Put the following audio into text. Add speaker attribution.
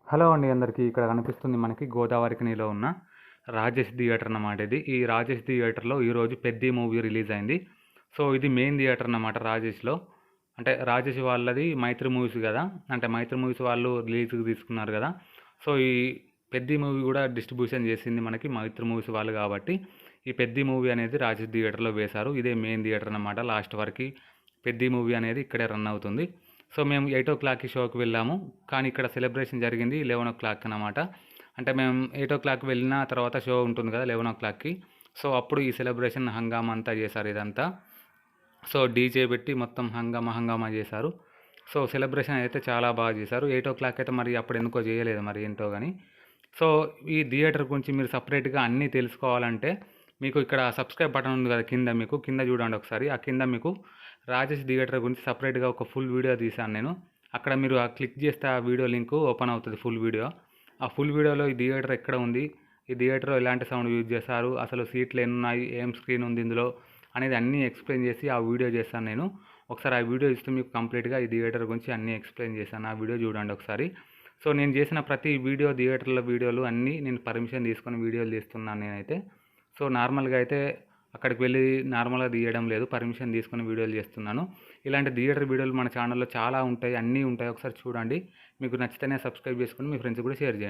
Speaker 1: Hello అండి అందరికీ. ఇక్కడ కనిపిస్తుంది మనకి గోదావరిఖనిలో ఉన్న రాజేష్ థియేటర్ అన్నమాట ఇది. ఈ రాజేష్ థియేటర్‌లో ఈరోజు 'పెద్ది' మూవీ రిలీజ్ అయింది. సో, ఇది మెయిన్ థియేటర్ అన్నమాట రాజేష్‌లో. అంటే రాజేష్ వాళ్ళది మైత్రి మూవీస్ గదా! అంటే మైత్రి మూవీస్ వాళ్ళు రిలీజ్‌కి తీసుకున్నారు గదా! సో, ఈ 'పెద్ది' మూవీ గూడా డిస్ట్రిబ్యూషన్ చేసింది మనకి మైత్రి మూవీస్ వాళ్ళు గాబట్టి, ఈ 'పెద్ది' మూవీ అనేది రాజేష్ థియేటర్‌లో వేశారు. ఇదే మెయిన్ థియేటర్ అన్నమాట. లాస్ట్ వరకి 'పెద్ది' మూవీ అనేది ఇక్కడే రన్ అవుతుంది. సో, మేము 8:00కి షోకి వెళ్ళాము. కానీ ఇక్కడ సెలబ్రేషన్ జరిగింది 11:00 అన్నమాట. అంటే మేము 8:00 వెళ్ళిన తర్వాత షో ఉంటుంది కదా 11:00కి. సో, అప్పుడు ఈ సెలబ్రేషన్ హంగామా అంతా చేశారు ఇదంతా. సో, డీజే పెట్టి మొత్తం హంగామా చేశారు. సో, సెలబ్రేషన్ అయితే చాలా బాగా చేశారు. 8:00 అయితే మరి అప్పుడు ఎందుకో చేయలేదు మరి ఏంటో గాని. సో, ఈ థియేటర్ గురించి మీరు సెపరేట్‌గా అన్నీ తెలుసుకోవాలంటే మీకు ఇక్కడ సబ్స్క్రైబ్ బటన్ ఉంది కదా కింద చూడండి ఒకసారి. ఆ కింద మీకు రాజేష్ థియేటర్ గురించి సెపరేట్‌గా ఒక ఫుల్ వీడియో తీశాను నేను. అక్కడ మీరు క్లిక్ చేస్తే ఆ వీడియో లింక్ ఓపెన్ అవుతుంది ఫుల్ వీడియో. ఆ ఫుల్ వీడియోలో ఈ థియేటర్ ఎక్కడ ఉంది, ఈ థియేటర్‌లో ఎలాంటి సౌండ్ యూజ్ చేశారు, అసలు సీట్లు ఎన్నున్నాయి, ఏం స్క్రీన్ ఉంది ఇందులో అనేది అన్నీ ఎక్స్‌ప్లెయిన్ చేసి ఆ వీడియో చేశాను నేను. ఒకసారి ఆ వీడియో ఇస్తే మీకు కంప్లీట్‌గా ఈ థియేటర్ గురించి అన్నీ ఎక్స్‌ప్లెయిన్ చేశాను. ఆ వీడియో చూడండి ఒకసారి. సో, నేను చేసిన ప్రతి వీడియో థియేటర్‌లో వీడియోలు అన్నీ నేను పర్మిషన్ తీసుకొని వీడియోలు తీస్తున్నాను నేనైతే. సో, నార్మల్‌గా అయితే అక్కడికి వెళ్ళి నార్మల్‌గా తీయడం లేదు. పర్మిషన్ తీసుకొని వీడియోలు చేస్తున్నాను. ఇలాంటి థియేటర్ వీడియోలు మన ఛానల్‌లో చాలా ఉంటాయి. అన్నీ ఉంటాయి. ఒకసారి చూడండి. మీకు నచ్చితేనే సబ్స్క్రైబ్ చేసుకొని మీ ఫ్రెండ్స్‌కి కూడా షేర్ చేయండి.